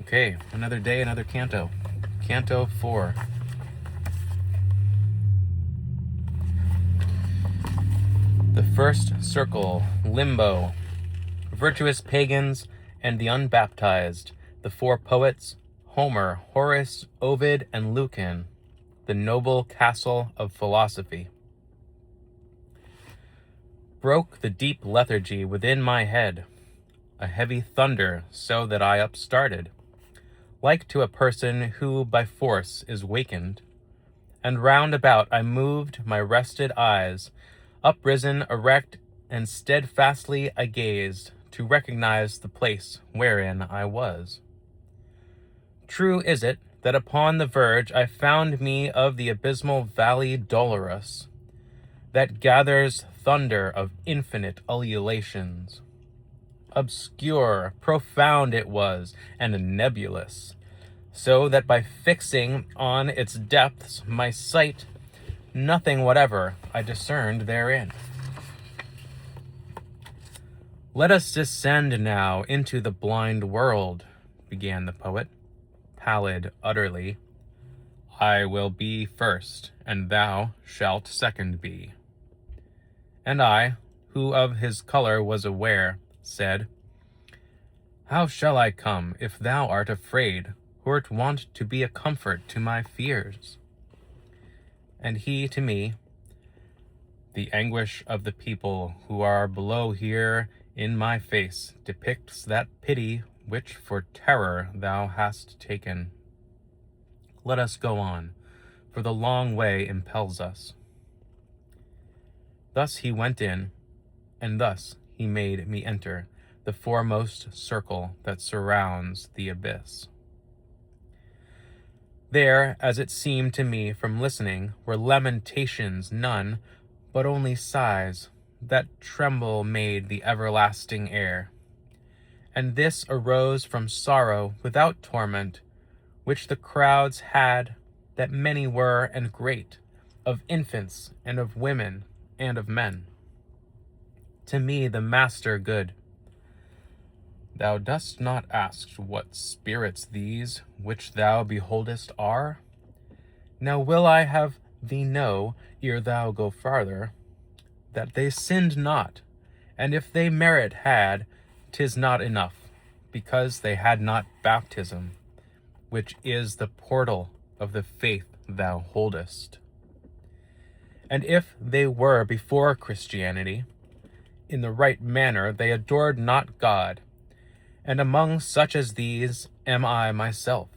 Okay, another day, another canto. Canto 4. The first circle, limbo. Virtuous pagans and the unbaptized. The four poets, Homer, Horace, Ovid, and Lucan. The noble castle of philosophy. Broke the deep lethargy within my head, a heavy thunder, so that I upstarted, like to a person who by force is wakened, and round about I moved my rested eyes, uprisen, erect, and steadfastly I gazed, to recognize the place wherein I was. True is it that upon the verge I found me of the abysmal valley dolorous, that gathers thunder of infinite ululations. Obscure, profound it was, and nebulous, so that by fixing on its depths my sight, nothing whatever I discerned therein. Let us descend now into the blind world, began the poet, pallid utterly. I will be first, and thou shalt second be. And I, who of his color was aware, said, How shall I come if thou art afraid, who'rt wont to be a comfort to my fears? And he to me, The anguish of the people who are below here in my face depicts that pity which for terror thou hast taken. Let us go on, for the long way impels us. Thus he went in, and thus he made me enter the foremost circle that surrounds the abyss. There, as it seemed to me from listening, were lamentations none, but only sighs, that tremble made the everlasting air. And this arose from sorrow without torment, which the crowds had, that many were and great, of infants and of women and of men. To me the master good, Thou dost not ask what spirits these which thou beholdest are? Now will I have thee know, ere thou go farther, that they sinned not, and if they merit had, 'tis not enough, because they had not baptism, which is the portal of the faith thou holdest. And if they were before Christianity, in the right manner they adored not God, and among such as these am I myself.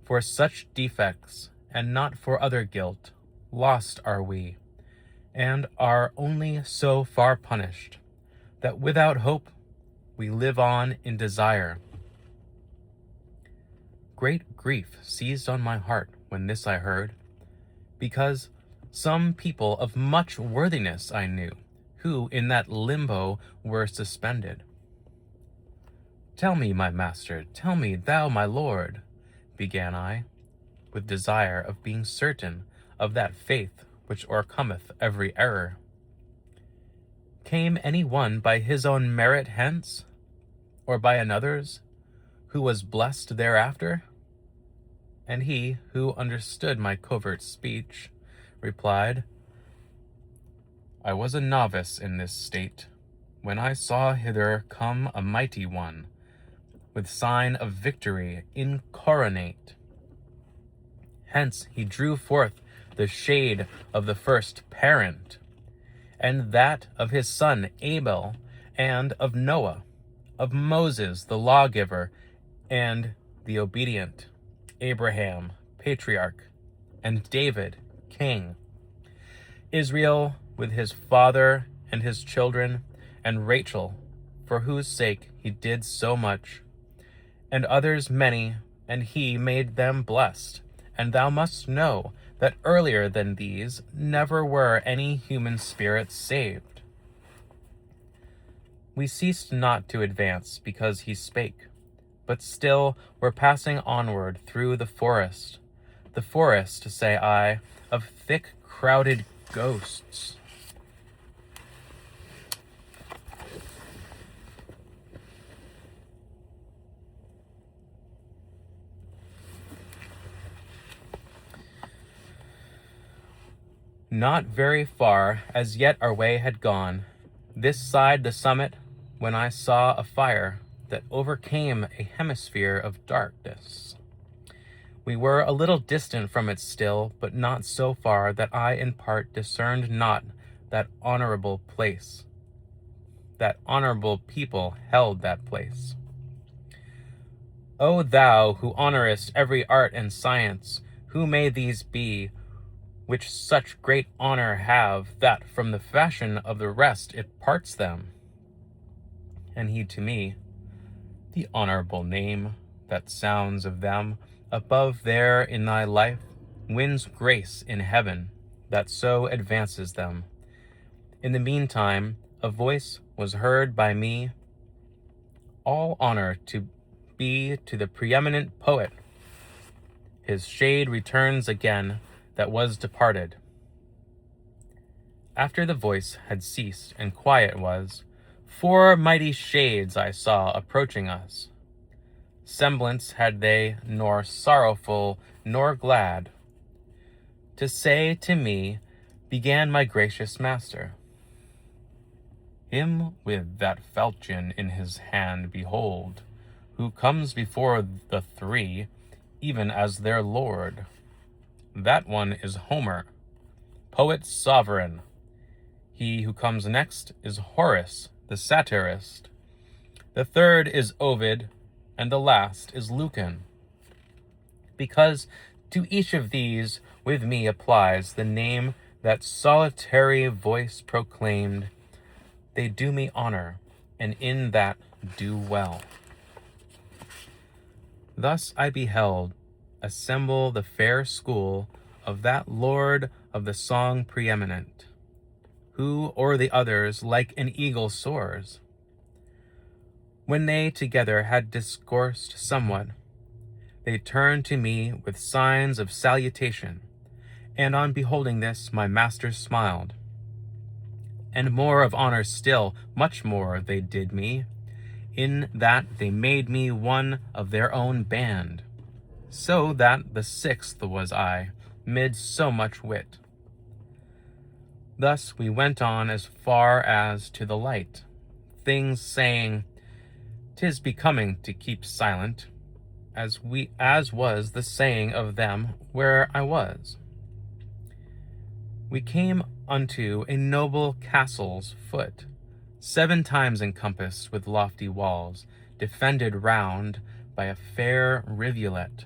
For such defects, and not for other guilt, lost are we, and are only so far punished, that without hope we live on in desire. Great grief seized on my heart when this I heard, because some people of much worthiness I knew, who in that limbo were suspended. Tell me, my master, tell me, thou my lord, began I, with desire of being certain of that faith which o'ercometh every error. Came any one by his own merit hence, or by another's, who was blessed thereafter? And he, who understood my covert speech, replied, I was a novice in this state, when I saw hither come a mighty one, with sign of victory incoronate. Hence he drew forth the shade of the first parent, and that of his son Abel, and of Noah, of Moses the lawgiver, and the obedient, Abraham, patriarch, and David, king, Israel with his father and his children, and Rachel, for whose sake he did so much, and others many, and he made them blessed. And thou must know that earlier than these never were any human spirits saved. We ceased not to advance because he spake, but still were passing onward through the forest, say I, of thick crowded ghosts. Not very far as yet our way had gone, this side the summit, when I saw a fire that overcame a hemisphere of darkness. We were a little distant from it still, but not so far that I in part discerned not that honorable place. That honorable people held that place. O thou who honorest every art and science, who may these be, which such great honor have, that from the fashion of the rest it parts them? And he to me, the honorable name that sounds of them above there in thy life wins grace in heaven that so advances them. In the meantime, a voice was heard by me, all honor to be to the preeminent poet. His shade returns again that was departed. After the voice had ceased and quiet was, 4 mighty shades I saw approaching us. Semblance had they nor sorrowful nor glad. To say to me began my gracious master, him with that falchion in his hand behold, who comes before the 3, even as their lord. That one is Homer, poet sovereign. He who comes next is Horace, the satirist. The 3rd is Ovid, and the last is Lucan. Because to each of these with me applies the name that solitary voice proclaimed, they do me honor, and in that do well. Thus I beheld assemble the fair school of that lord of the song preeminent, who o'er the others like an eagle soars. When they together had discoursed somewhat, they turned to me with signs of salutation, and on beholding this my master smiled. And more of honor still, much more they did me, in that they made me one of their own band, so that the 6th was I, mid so much wit. Thus we went on as far as to the light, things saying, 'tis becoming to keep silent, as was the saying of them where I was. We came unto a noble castle's foot, 7 times encompassed with lofty walls, defended round by a fair rivulet.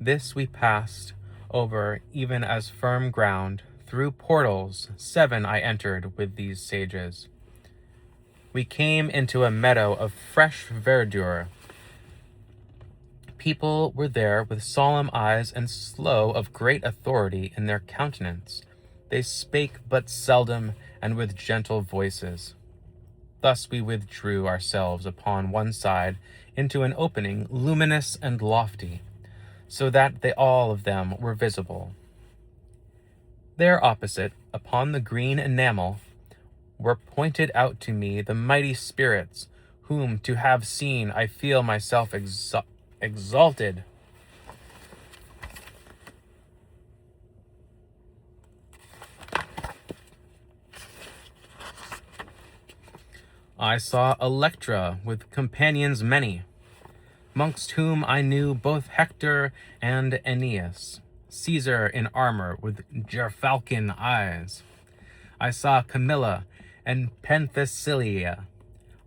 This we passed over even as firm ground. Through portals 7 I entered with these sages. We came into a meadow of fresh verdure. People were there with solemn eyes and slow of great authority in their countenance. They spake but seldom and with gentle voices. Thus we withdrew ourselves upon one side into an opening luminous and lofty, so that they all of them were visible. There opposite, upon the green enamel, were pointed out to me the mighty spirits, whom to have seen I feel myself exalted. I saw Electra with companions many, mongst whom I knew both Hector and Aeneas, Caesar in armor with gerfalcon eyes. I saw Camilla and Penthesilea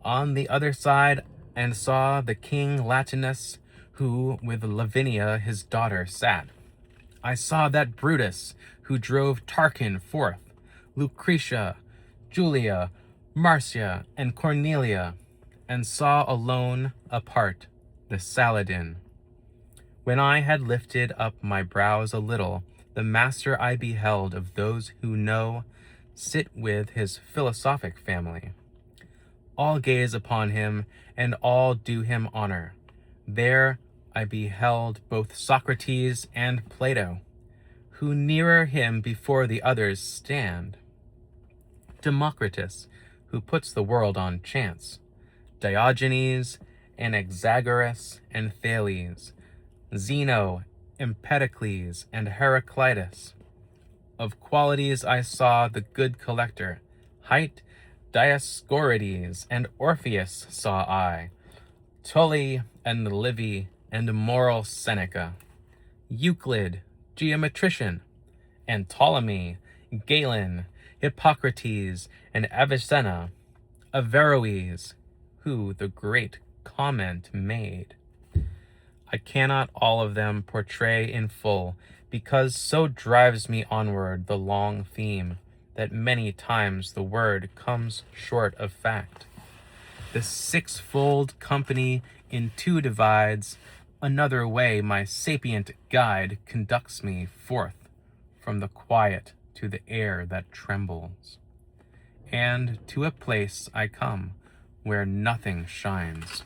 on the other side, and saw the king Latinus, who with Lavinia his daughter sat. I saw that Brutus, who drove Tarquin forth, Lucretia, Julia, Marcia, and Cornelia, and saw alone, apart, the Saladin. When I had lifted up my brows a little, the master I beheld of those who know sit with his philosophic family. All gaze upon him, and all do him honor. There I beheld both Socrates and Plato, who nearer him before the others stand. Democritus, who puts the world on chance, Diogenes, Anaxagoras, and Thales, Zeno, Empedocles, and Heraclitus, Of qualities I saw the good collector, height Dioscorides and Orpheus saw I, Tully and Livy and moral Seneca, Euclid, geometrician, and Ptolemy, Galen, Hippocrates, and Avicenna, Averroes, who the great comment made. I cannot all of them portray in full, because so drives me onward the long theme, that many times the word comes short of fact. The sixfold company in two divides, another way my sapient guide conducts me forth from the quiet to the air that trembles, and to a place I come where nothing shines